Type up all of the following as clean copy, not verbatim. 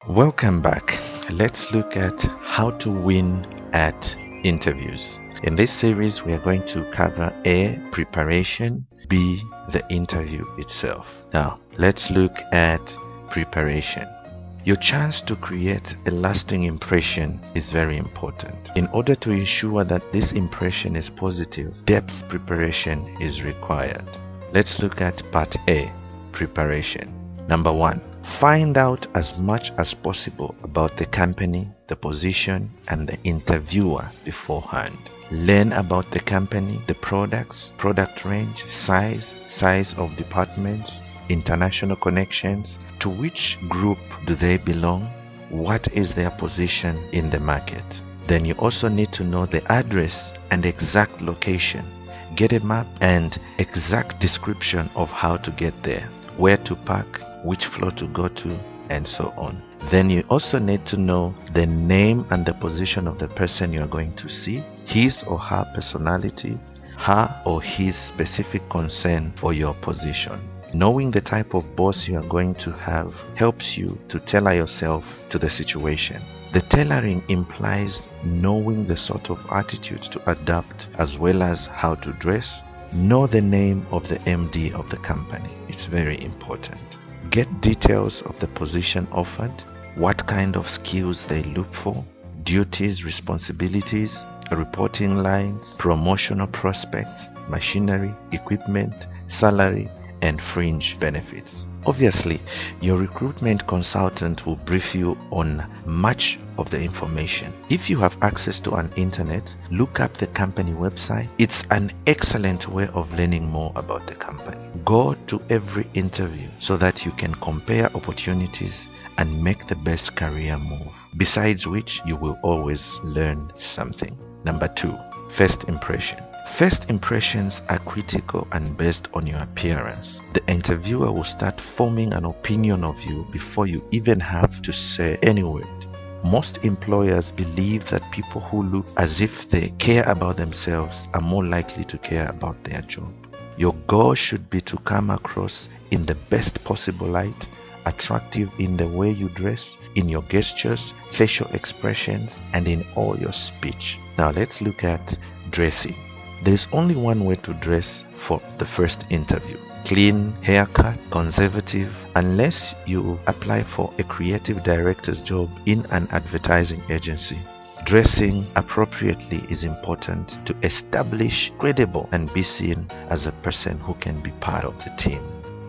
Welcome back. Let's look at how to win at interviews. In this series, we are going to cover A, preparation, B, the interview itself. Now, let's look at preparation. Your chance to create a lasting impression is very important. In order to ensure that this impression is positive, depth preparation is required. Let's look at part A, preparation. Number 1. Find out as much as possible about the company, the position, and the interviewer beforehand. Learn about the company, the products, product range, size of departments, international connections, to which group do they belong, what is their position in the market. Then you also need to know the address and exact location. Get a map and exact description of how to get there, where to park, which floor to go to, and so on. Then you also need to know the name and the position of the person you are going to see, his or her personality, her or his specific concern for your position. Knowing the type of boss you are going to have helps you to tailor yourself to the situation. The tailoring implies knowing the sort of attitude to adopt as well as how to dress. Know the name of the MD of the company. It's very important. Get details of the position offered, what kind of skills they look for, duties, responsibilities, reporting lines, promotional prospects, machinery, equipment, salary, and fringe benefits. Obviously, your recruitment consultant will brief you on much of the information. If you have access to an internet, look up the company website. It's an excellent way of learning more about the company. Go to every interview so that you can compare opportunities and make the best career move. Besides which, you will always learn something. Number 2, first impression. First impressions are critical and based on your appearance. The interviewer will start forming an opinion of you before you even have to say any word. Most employers believe that people who look as if they care about themselves are more likely to care about their job. Your goal should be to come across in the best possible light, attractive in the way you dress, in your gestures, facial expressions, and in all your speech. Now let's look at dressing. There is only one way to dress for the first interview. Clean, haircut, conservative, unless you apply for a creative director's job in an advertising agency. Dressing appropriately is important to establish credible and be seen as a person who can be part of the team.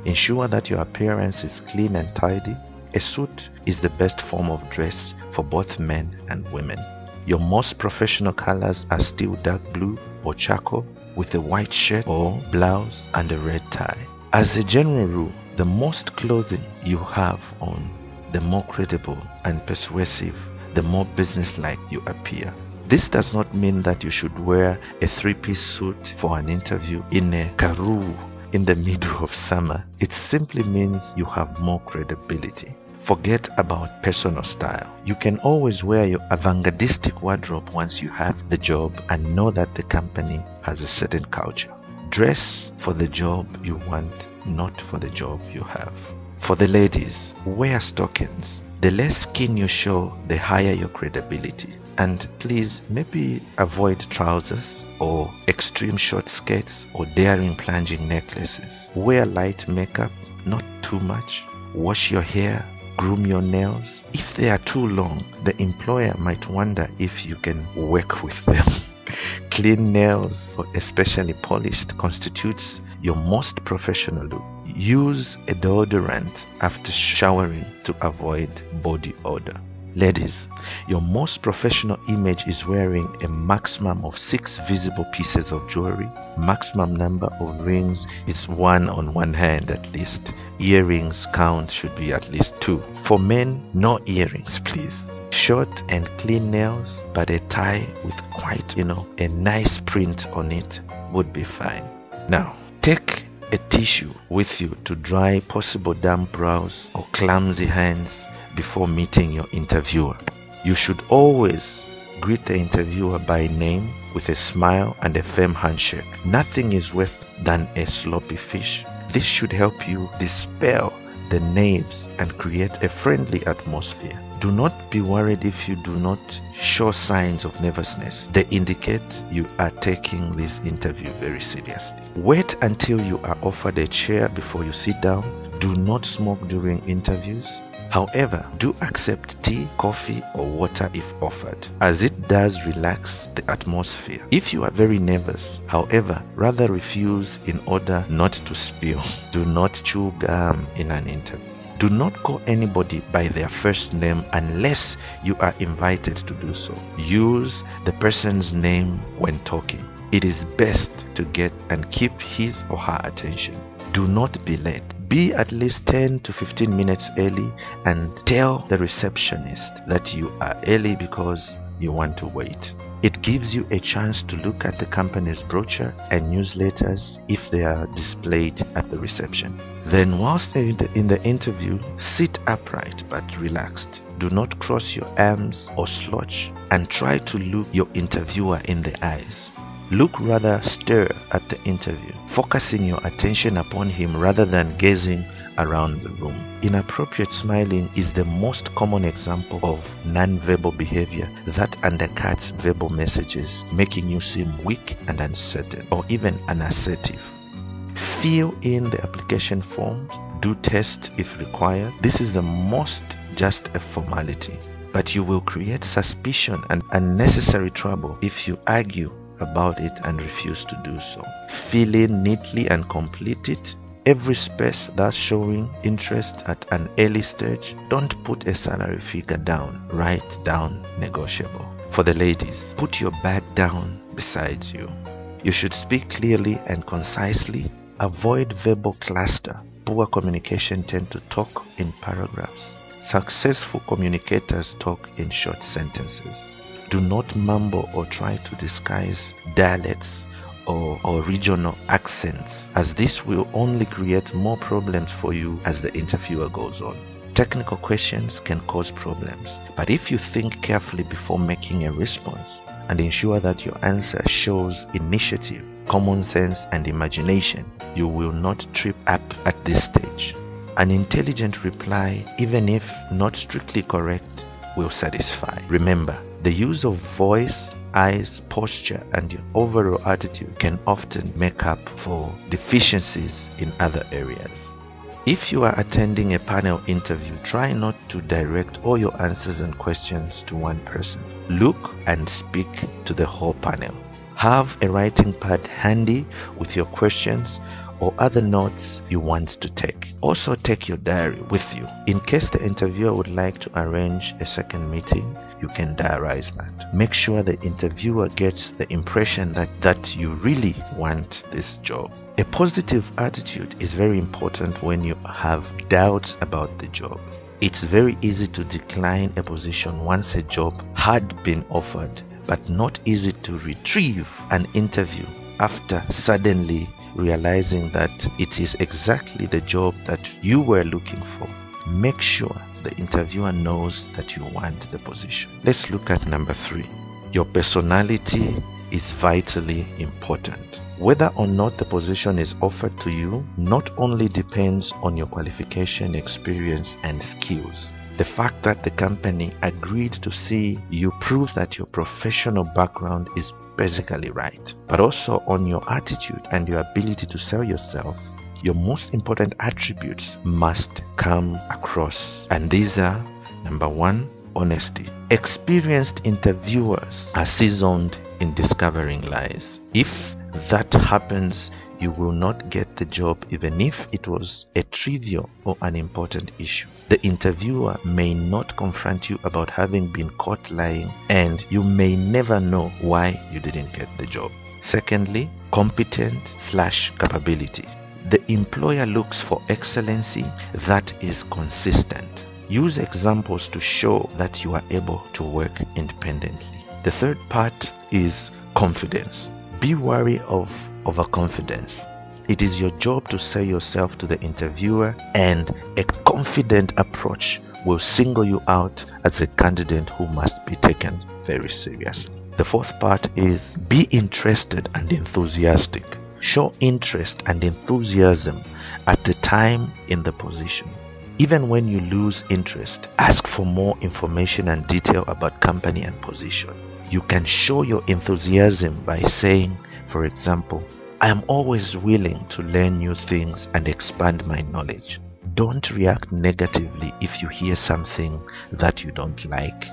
Ensure that your appearance is clean and tidy. A suit is the best form of dress for both men and women. Your most professional colors are still dark blue or charcoal with a white shirt or blouse and a red tie. As a general rule, the most clothing you have on, the more credible and persuasive, the more businesslike you appear. This does not mean that you should wear a 3-piece suit for an interview in a Karoo in the middle of summer. It simply means you have more credibility. Forget about personal style. You can always wear your avant-gardistic wardrobe once you have the job and know that the company has a certain culture. Dress for the job you want, not for the job you have. For the ladies, wear stockings. The less skin you show, the higher your credibility. And please, maybe avoid trousers or extreme short skirts or daring plunging necklaces. Wear light makeup, not too much. Wash your hair. Groom your nails. If they are too long, the employer might wonder if you can work with them. Clean nails, or especially polished, constitutes your most professional look. Use a deodorant after showering to avoid body odor. Ladies, your most professional image is wearing a maximum of 6 visible pieces of jewelry. Maximum number of rings is 1 on one hand at least. Earrings count should be at least 2. For men, no earrings please. Short and clean nails, but a tie with quite, a nice print on it would be fine. Now, take a tissue with you to dry possible damp brows or clumsy hands before meeting your interviewer. You should always greet the interviewer by name with a smile and a firm handshake. Nothing is worse than a sloppy fish. This should help you dispel the nerves and create a friendly atmosphere. Do not be worried if you do not show signs of nervousness. They indicate you are taking this interview very seriously. Wait until you are offered a chair before you sit down. Do not smoke during interviews. However, do accept tea, coffee, or water if offered, as it does relax the atmosphere. If you are very nervous, however, rather refuse in order not to spill. Do not chew gum in an interview. Do not call anybody by their first name unless you are invited to do so. Use the person's name when talking. It is best to get and keep his or her attention. Do not be late. Be at least 10 to 15 minutes early and tell the receptionist that you are early because you want to wait. It gives you a chance to look at the company's brochure and newsletters if they are displayed at the reception. Then whilst in the interview, sit upright but relaxed. Do not cross your arms or slouch, and try to look your interviewer in the eyes. Look rather stare at the interview, focusing your attention upon him rather than gazing around the room. Inappropriate smiling is the most common example of non-verbal behavior that undercuts verbal messages, making you seem weak and uncertain, or even unassertive. Fill in the application forms. Do tests if required. This is the most just a formality, but you will create suspicion and unnecessary trouble if you argue about it and refuse to do so. Fill in neatly and complete it. Every space that's showing interest at an early stage. Don't put a salary figure down. Write down negotiable. For the ladies, put your bag down beside you. You should speak clearly and concisely. Avoid verbal cluster. Poor communication tend to talk in paragraphs. Successful communicators talk in short sentences. Do not mumble or try to disguise dialects or regional accents, as this will only create more problems for you as the interviewer goes on. Technical questions can cause problems, but if you think carefully before making a response and ensure that your answer shows initiative, common sense, and imagination, you will not trip up at this stage. An intelligent reply, even if not strictly correct, will satisfy. Remember, the use of voice, eyes, posture, and your overall attitude can often make up for deficiencies in other areas. If you are attending a panel interview, try not to direct all your answers and questions to one person. Look and speak to the whole panel. Have a writing pad handy with your questions or other notes you want to take. Also take your diary with you. In case the interviewer would like to arrange a second meeting, you can diarize that. Make sure the interviewer gets the impression that you really want this job. A positive attitude is very important when you have doubts about the job. It's very easy to decline a position once a job had been offered, but not easy to retrieve an interview after suddenly realizing that it is exactly the job that you were looking for. Make sure the interviewer knows that you want the position. Let's look at number 3. Your personality is vitally important. Whether or not the position is offered to you not only depends on your qualification, experience, and skills. The fact that the company agreed to see you proves that your professional background is basically right, but also on your attitude and your ability to sell yourself. Your most important attributes must come across, and these are: number 1, honesty. Experienced interviewers are seasoned in discovering lies. If that happens, you will not get the job even if it was a trivial or unimportant issue. The interviewer may not confront you about having been caught lying, and you may never know why you didn't get the job. Secondly, competent/capability. The employer looks for excellency that is consistent. Use examples to show that you are able to work independently. The third part is confidence. Be wary of overconfidence. It is your job to sell yourself to the interviewer, and a confident approach will single you out as a candidate who must be taken very seriously. The fourth part is be interested and enthusiastic. Show interest and enthusiasm at the time in the position. Even when you lose interest, ask for more information and detail about company and position. You can show your enthusiasm by saying, for example, I am always willing to learn new things and expand my knowledge. Don't react negatively if you hear something that you don't like.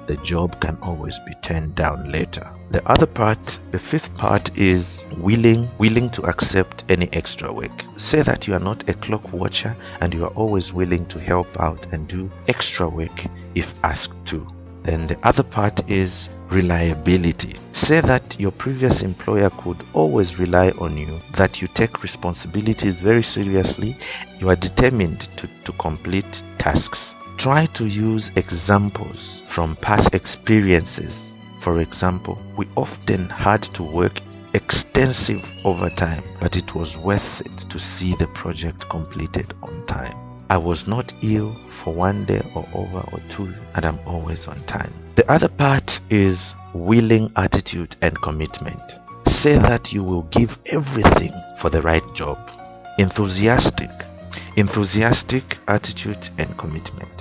The job can always be turned down later. The other part, the fifth part, is willing to accept any extra work. Say that you are not a clock watcher and you are always willing to help out and do extra work if asked to. Then the other part is reliability. Say that your previous employer could always rely on you, that you take responsibilities very seriously, you are determined to complete tasks. Try to use examples from past experiences. For example, we often had to work extensive overtime, but it was worth it to see the project completed on time. I was not ill for 1 day or over or 2, and I'm always on time. The other part is willing attitude and commitment. Say that you will give everything for the right job. Enthusiastic attitude and commitment.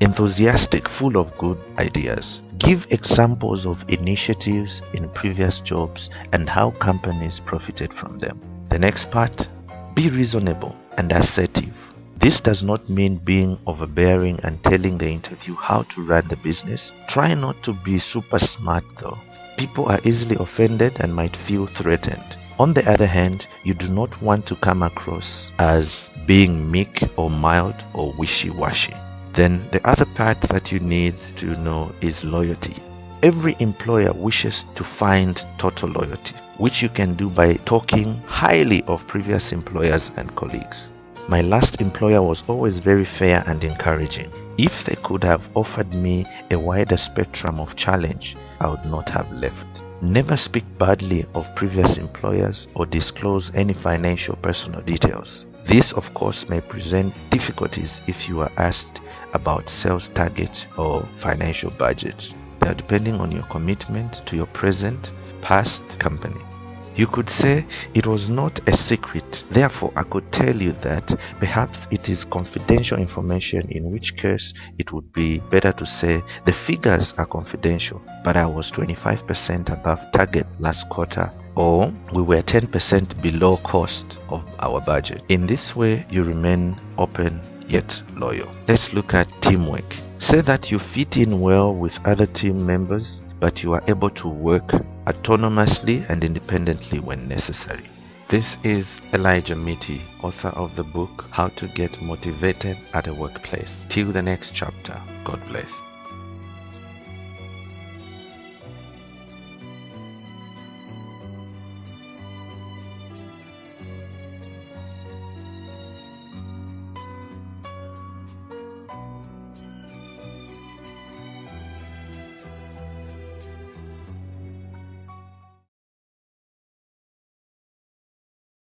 Enthusiastic, full of good ideas. Give examples of initiatives in previous jobs and how companies profited from them. The next part, be reasonable and assertive. This does not mean being overbearing and telling the interview how to run the business. Try not to be super smart though. People are easily offended and might feel threatened. On the other hand, you do not want to come across as being meek or mild or wishy-washy. Then the other part that you need to know is loyalty. Every employer wishes to find total loyalty, which you can do by talking highly of previous employers and colleagues. My last employer was always very fair and encouraging. If they could have offered me a wider spectrum of challenge, I would not have left. Never speak badly of previous employers or disclose any financial personal details. This, of course, may present difficulties if you are asked about sales targets or financial budgets. They are depending on your commitment to your present, past company. You could say it was not a secret, therefore I could tell you that perhaps it is confidential information, in which case it would be better to say the figures are confidential, but I was 25% above target last quarter, or we were 10% below cost of our budget. In this way, you remain open yet loyal. Let's look at teamwork. Say that you fit in well with other team members, but you are able to work autonomously and independently when necessary. This is Elijah Miti, author of the book How to Get Motivated at a Workplace. Till the next chapter, God bless.